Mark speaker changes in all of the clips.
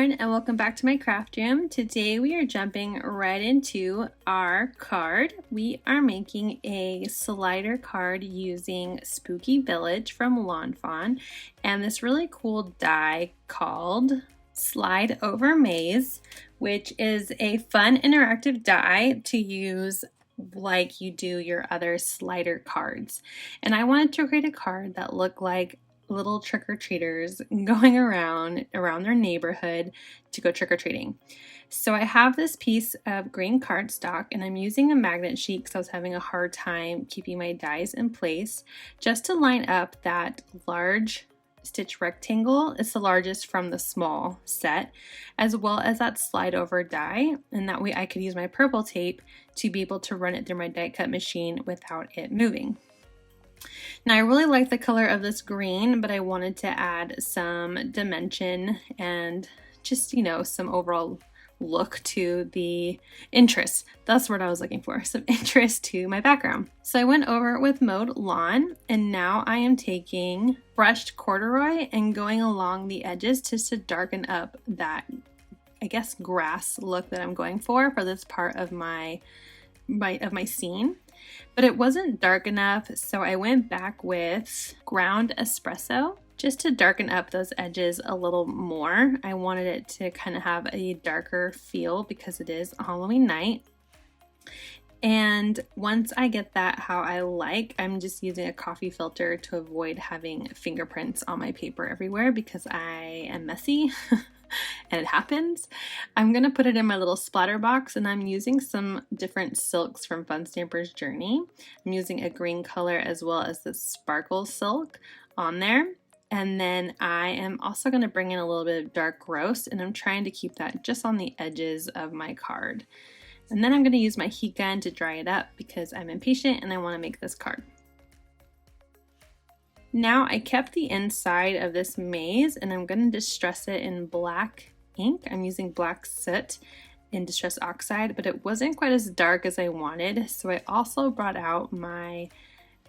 Speaker 1: everyone, and welcome back to my craft room. Today we are jumping right into our card. We are making a slider card using Spooky Village from Fawn and this really cool die called Slide Over Maze, which is a fun interactive die to use like you do your other slider cards. And I wanted to create a card that looked like little trick-or-treaters going around their neighborhood to go trick-or-treating. So I have this piece of green cardstock and I'm using a magnet sheet because I was having a hard time keeping my dies in place just to line up that large stitch rectangle. It's the largest from the small set, as well as that slide over die, and that way I could use my purple tape to be able to run it through my die cut machine without it moving. Now I really like the color of this green, but I wanted to add some dimension and just, some overall look to the interest. That's what I was looking for, some interest to my background. So I went over with Mowed Lawn, and now I am taking brushed corduroy and going along the edges just to darken up that, grass look that I'm going for this part of my scene. But it wasn't dark enough, so I went back with ground espresso just to darken up those edges a little more. I wanted it to kind of have a darker feel because it is Halloween night. And once I get that how I like, I'm just using a coffee filter to avoid having fingerprints on my paper everywhere because I am messy. And it happens. I'm going to put it in my little splatter box, and I'm using some different silks from Fun Stamper's Journey. I'm using a green color as well as the sparkle silk on there. And then I am also going to bring in a little bit of dark roast, and I'm trying to keep that just on the edges of my card. And then I'm going to use my heat gun to dry it up because I'm impatient and I want to make this card. Now I kept the inside of this maze and I'm going to distress it in black ink. I'm using black soot in Distress Oxide, but it wasn't quite as dark as I wanted. So I also brought out my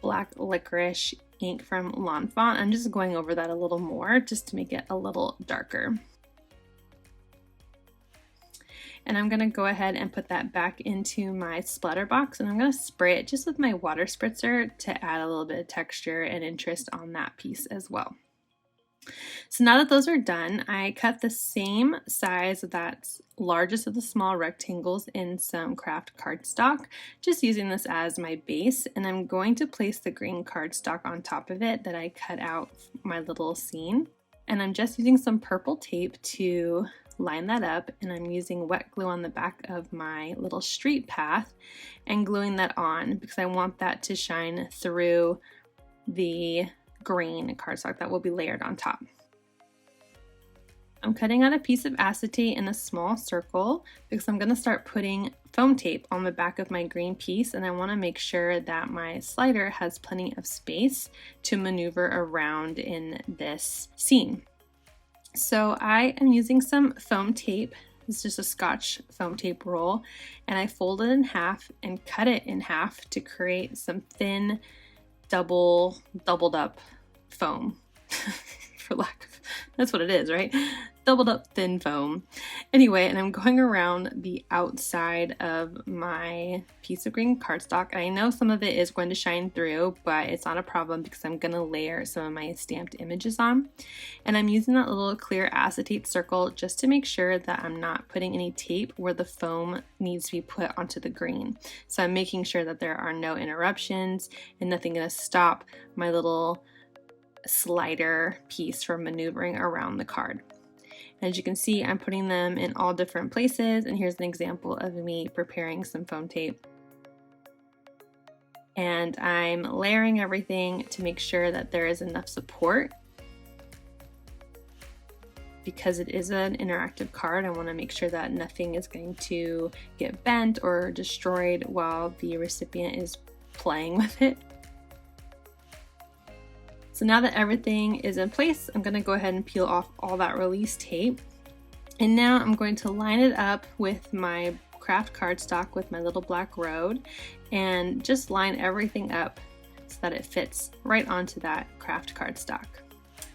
Speaker 1: black licorice ink from Fawn. I'm just going over that a little more just to make it a little darker. And I'm going to go ahead and put that back into my splatter box, and I'm going to spray it just with my water spritzer to add a little bit of texture and interest on that piece as well. So now that those are done, I cut the same size of that largest of the small rectangles in some craft cardstock, just using this as my base, and I'm going to place the green cardstock on top of it that I cut out my little scene. And I'm just using some purple tape to line that up, and I'm using wet glue on the back of my little street path and gluing that on because I want that to shine through the green cardstock that will be layered on top. I'm cutting out a piece of acetate in a small circle because I'm going to start putting foam tape on the back of my green piece, and I want to make sure that my slider has plenty of space to maneuver around in this scene. So I am using some foam tape. It's just a Scotch foam tape roll, and I fold it in half and cut it in half to create some thin doubled up foam for lack of, that's what it is, right? Doubled up thin foam. Anyway, and I'm going around the outside of my piece of green cardstock. And I know some of it is going to shine through, but it's not a problem because I'm going to layer some of my stamped images on. And I'm using that little clear acetate circle just to make sure that I'm not putting any tape where the foam needs to be put onto the green. So I'm making sure that there are no interruptions and nothing going to stop my little slider piece from maneuvering around the card. As you can see, I'm putting them in all different places, and here's an example of me preparing some foam tape. And I'm layering everything to make sure that there is enough support. Because it is an interactive card, I want to make sure that nothing is going to get bent or destroyed while the recipient is playing with it. So now that everything is in place, I'm going to go ahead and peel off all that release tape. And now I'm going to line it up with my craft cardstock with my little black road and just line everything up so that it fits right onto that craft cardstock.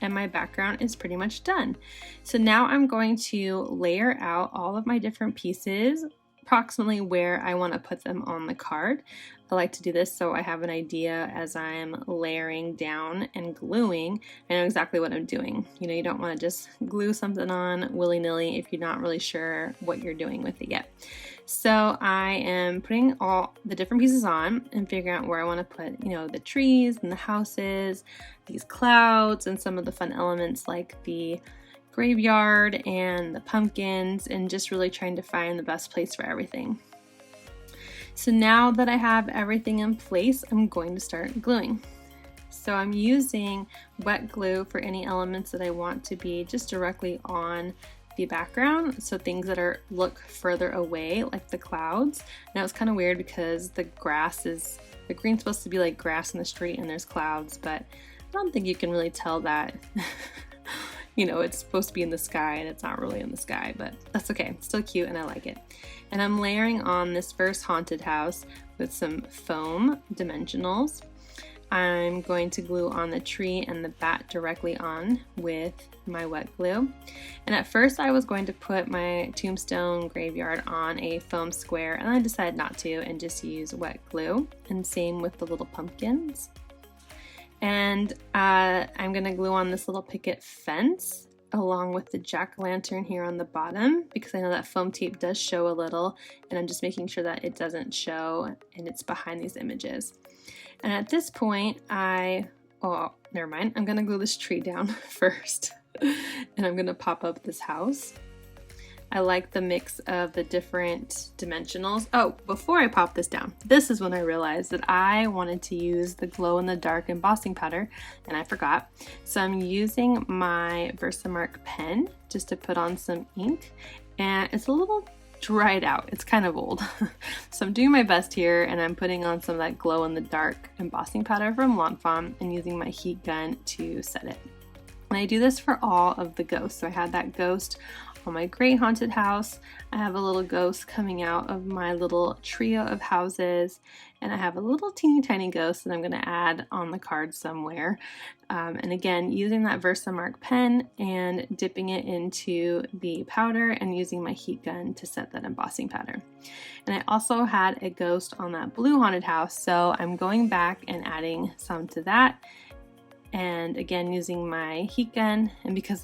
Speaker 1: and my background is pretty much done. So now I'm going to layer out all of my different pieces approximately where I want to put them on the card. I like to do this so I have an idea as I'm layering down and gluing. I know exactly what I'm doing. You know, you don't want to just glue something on willy-nilly if you're not really sure what you're doing with it yet. So I am putting all the different pieces on and figuring out where I want to put, you know, the trees and the houses, these clouds, and some of the fun elements like the graveyard and the pumpkins, and just really trying to find the best place for everything. So now that I have everything in place, I'm going to start gluing. So I'm using wet glue for any elements that I want to be just directly on the background, so things that look further away, like the clouds. Now it's kind of weird because the green's supposed to be like grass in the street and there's clouds, but I don't think you can really tell that. You know, it's supposed to be in the sky and it's not really in the sky, but that's okay. It's still cute and I like it. And I'm layering on this first haunted house with some foam dimensionals. I'm going to glue on the tree and the bat directly on with my wet glue. And at first I was going to put my tombstone graveyard on a foam square, and I decided not to and just use wet glue. And same with the little pumpkins. And I'm gonna glue on this little picket fence along with the jack-o'-lantern here on the bottom, because I know that foam tape does show a little, and I'm just making sure that it doesn't show and it's behind these images. And at this point, oh, never mind. I'm gonna glue this tree down first, and I'm gonna pop up this house. I like the mix of the different dimensionals. Oh, before I pop this down, this is when I realized that I wanted to use the glow-in-the-dark embossing powder, and I forgot. So I'm using my Versamark pen just to put on some ink, and it's a little dried out. It's kind of old. So I'm doing my best here, and I'm putting on some of that glow-in-the-dark embossing powder from Fawn and using my heat gun to set it. And I do this for all of the ghosts. So I had that ghost on my great haunted house. I have a little ghost coming out of my little trio of houses, and I have a little teeny tiny ghost that I'm going to add on the card somewhere. And again, using that Versamark pen and dipping it into the powder and using my heat gun to set that embossing powder. And I also had a ghost on that blue haunted house, so I'm going back and adding some to that. And again, using my heat gun, and because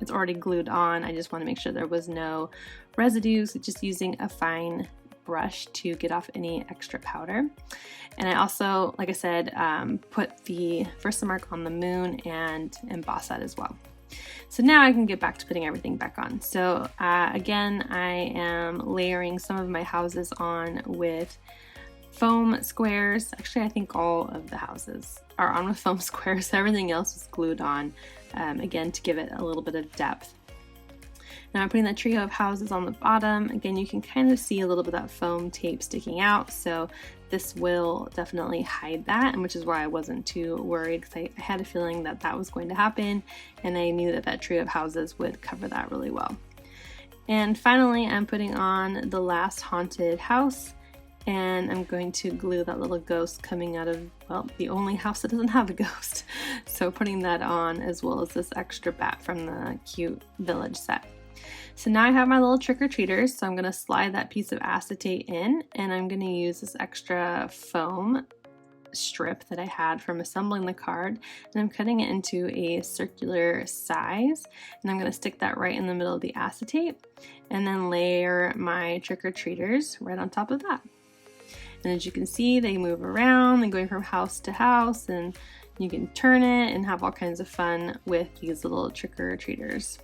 Speaker 1: it's already glued on, I just want to make sure there was no residues, just using a fine brush to get off any extra powder. And I also, like I said, put the Versamark on the moon and emboss that as well. So now I can get back to putting everything back on. So again, I am layering some of my houses on with foam squares. Actually, I think all of the houses are on with foam squares. Everything else is glued on, again, to give it a little bit of depth. Now I'm putting the trio of houses on the bottom. Again, you can kind of see a little bit of that foam tape sticking out, so this will definitely hide that, and which is why I wasn't too worried, because I had a feeling that that was going to happen, and I knew that that trio of houses would cover that really well. And finally, I'm putting on the last haunted house, and I'm going to glue that little ghost coming out of, well, the only house that doesn't have a ghost. So putting that on, as well as this extra bat from the cute village set. So now I have my little trick-or-treaters, so I'm going to slide that piece of acetate in, and I'm going to use this extra foam strip that I had from assembling the card, and I'm cutting it into a circular size, and I'm going to stick that right in the middle of the acetate, and then layer my trick-or-treaters right on top of that. And as you can see, they move around and going from house to house, and you can turn it and have all kinds of fun with these little trick-or-treaters.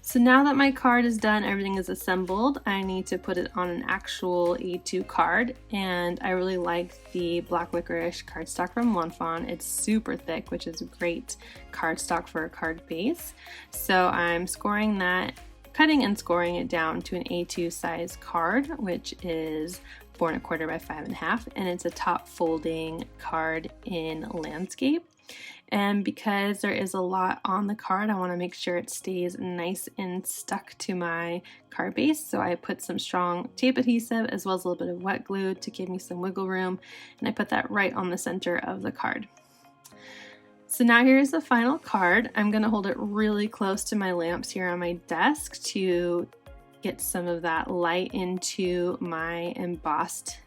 Speaker 1: So now that my card is done, everything is assembled, I need to put it on an actual A2 card, and I really like the black licorice cardstock from Fawn. It's super thick, which is great cardstock for a card base. So I'm scoring that, cutting and scoring it down to an A2 size card, which is 4 1/4 by 5 1/2, and it's a top folding card in landscape. And because there is a lot on the card, I want to make sure it stays nice and stuck to my card base. So I put some strong tape adhesive as well as a little bit of wet glue to give me some wiggle room. And I put that right on the center of the card. So now here's the final card. I'm going to hold it really close to my lamps here on my desk to get some of that light into my embossed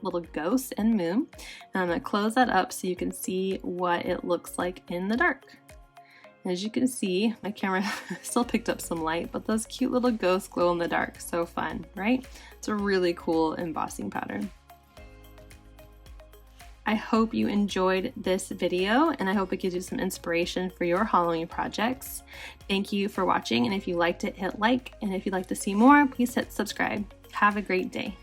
Speaker 1: little ghost and moon. And I'm going to close that up so you can see what it looks like in the dark. As you can see, my camera still picked up some light, but those cute little ghosts glow in the dark. So fun, right? It's a really cool embossing pattern. I hope you enjoyed this video, and I hope it gives you some inspiration for your Halloween projects. Thank you for watching, and if you liked it, hit like, and if you'd like to see more, please hit subscribe. Have a great day.